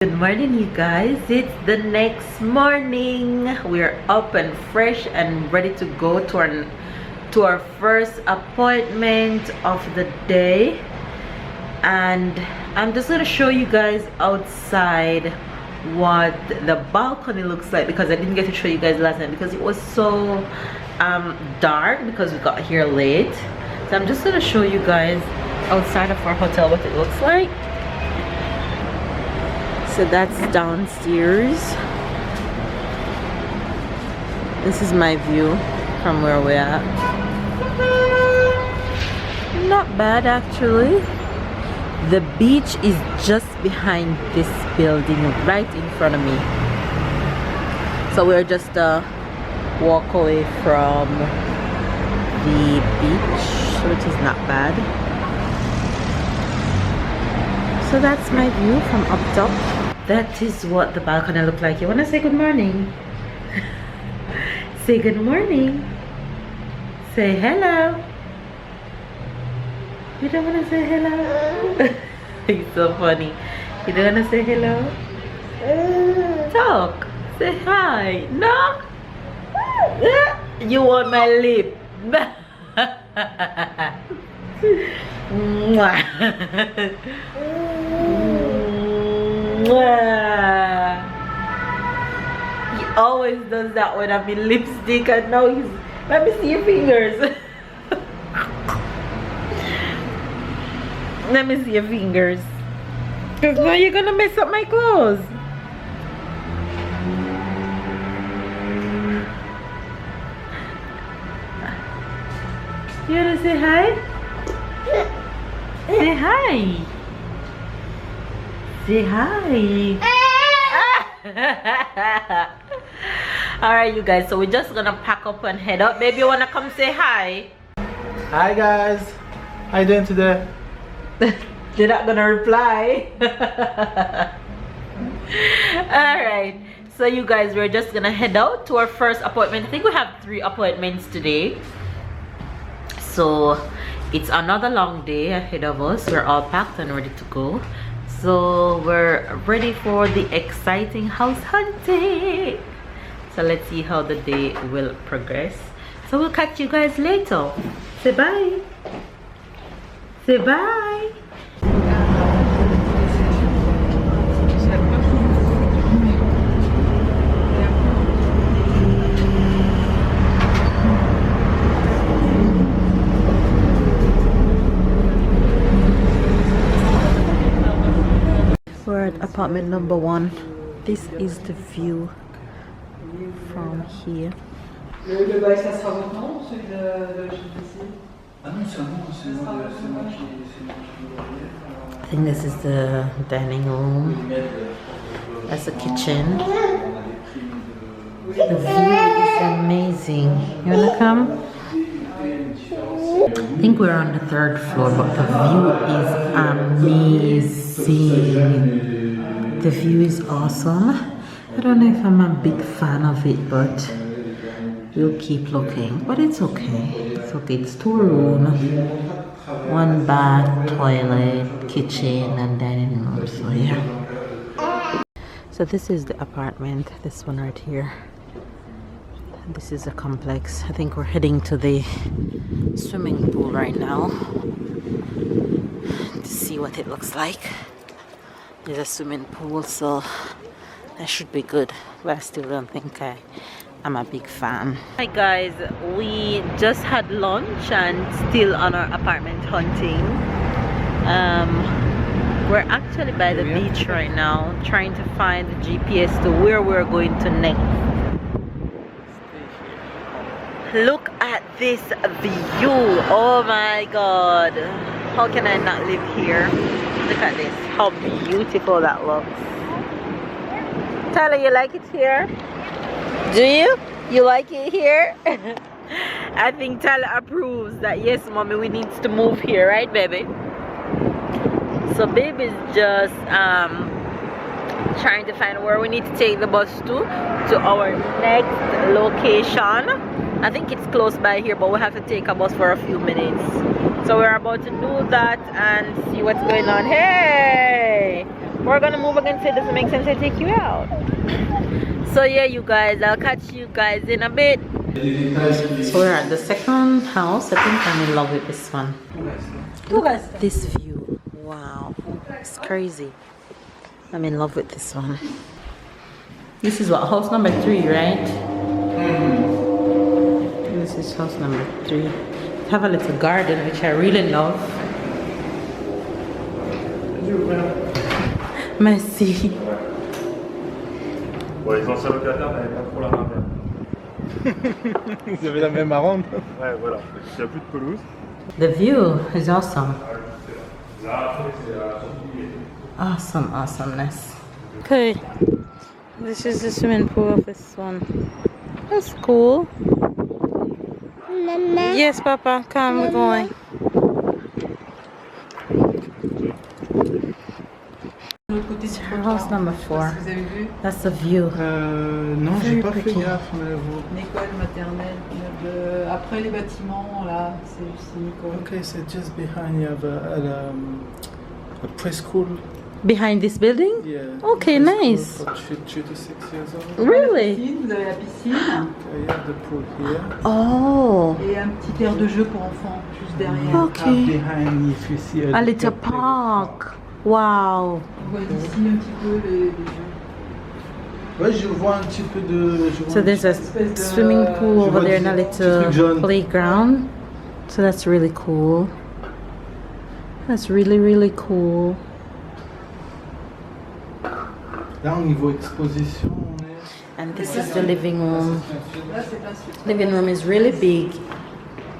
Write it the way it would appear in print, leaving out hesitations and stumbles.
Good morning, you guys. It's the next morning. We're up and fresh and ready to go to our first appointment of the day. And I'm just gonna show you guys outside what the balcony looks like, because I didn't get to show you guys last night because it was so dark because we got here late. So I'm just gonna show you guys outside of our hotel what it looks like. So that's downstairs. This is my view from where we're at. Not bad actually. The beach is just behind this building right in front of me. So we're just a walk away from the beach, which is not bad. So that's my view from up top. That is what the balcony look like. You wanna say good morning? Say good morning. Say hello. You don't wanna say hello? It's so funny. You don't wanna say hello? Talk. Say hi. No? You want my lip? Mwah. He always does that when I'm in lipstick, and now he's, let me see your fingers. Let me see your fingers, because now you're gonna mess up my clothes. You wanna say hi? Say hi. Say hi. Alright, you guys, so we're just gonna pack up and head up. Baby, you wanna come say hi? Hi guys, how you doing today? They're not gonna reply. Alright, so you guys, we're just gonna head out to our first appointment. I think we have 3 appointments today, so it's another long day ahead of us. We're all packed and ready to go. So we're ready for the exciting house hunting. So let's see how the day will progress. So we'll catch you guys later. Say bye. Say bye. We're at apartment number 1. This is the view from here. Le bail, ça sera votre nom, celui de JPC? Ah non, c'est moi qui I think this is the dining room. That's the kitchen. The view is amazing. You wanna come? I think we're on the 3rd floor, but the view is amazing. The view is awesome. I don't know if I'm a big fan of it, but we'll keep looking. But it's okay. It's okay. It's 2 rooms, 1 bath, toilet, kitchen, and dining room. So yeah. So this is the apartment. This one right here. This is a complex. I think we're heading to the swimming pool right now to see what it looks like. There's a swimming pool, so that should be good, but I still don't think I'm a big fan. Hi guys, we just had lunch and still on our apartment hunting. We're actually by the beach right now, trying to find the GPS to where we're going to next. Look at this view. Oh my god, how can I not live here? Look at this, how beautiful that looks. Tyler, you like it here? Do you? You like it here? I think Tyler approves that. Yes, mommy, we need to move here, right, baby? So baby's just trying to find where we need to take the bus to our next location. I think it's close by here, but we'll have to take a bus for a few minutes. So we're about to do that and see what's going on. Hey, we're gonna move again, so it doesn't make sense to take you out. So yeah, you guys, I'll catch you guys in a bit. So we're at the second house. I think I'm in love with this one. Look at this view. Wow, it's crazy. I'm in love with this one. This is what, house number 3, right? This is house number 3. Have a little garden, which I really love. Merci. Bon, les anciens locataires n'avaient pas trop la main verte. Vous avez la même arronde. Ouais, voilà. Il n'y a plus de pelouse. The view is awesome. Awesome, awesomeness. Okay, this is the swimming pool of this one. That's cool. Mama. Yes, Papa, come, we're going. House number 4. Vous avez vu That's the view. Non, j'ai pas fait pretty. gaffe, mais vous. une école maternelle après les bâtiments, là, c'est une école. Okay, so just behind you have a preschool. Behind this building? Yeah. Okay, preschool nice. For 2 to 6 years old. Really? Vous avez la piscine Okay, you have the pool here. Oh, et un petit aire de jeu pour enfants juste derrière. okay. Behind, if you see A little park. Wow. On voit d'ici un petit peu les jeux. Ouais, je vois un petit peu de. So there's a swimming pool over there and a little playground. So that's really cool. That's really, really cool. Là, au niveau exposition, on est. And this is the living room. Là, c'est pas super. Living room is really big.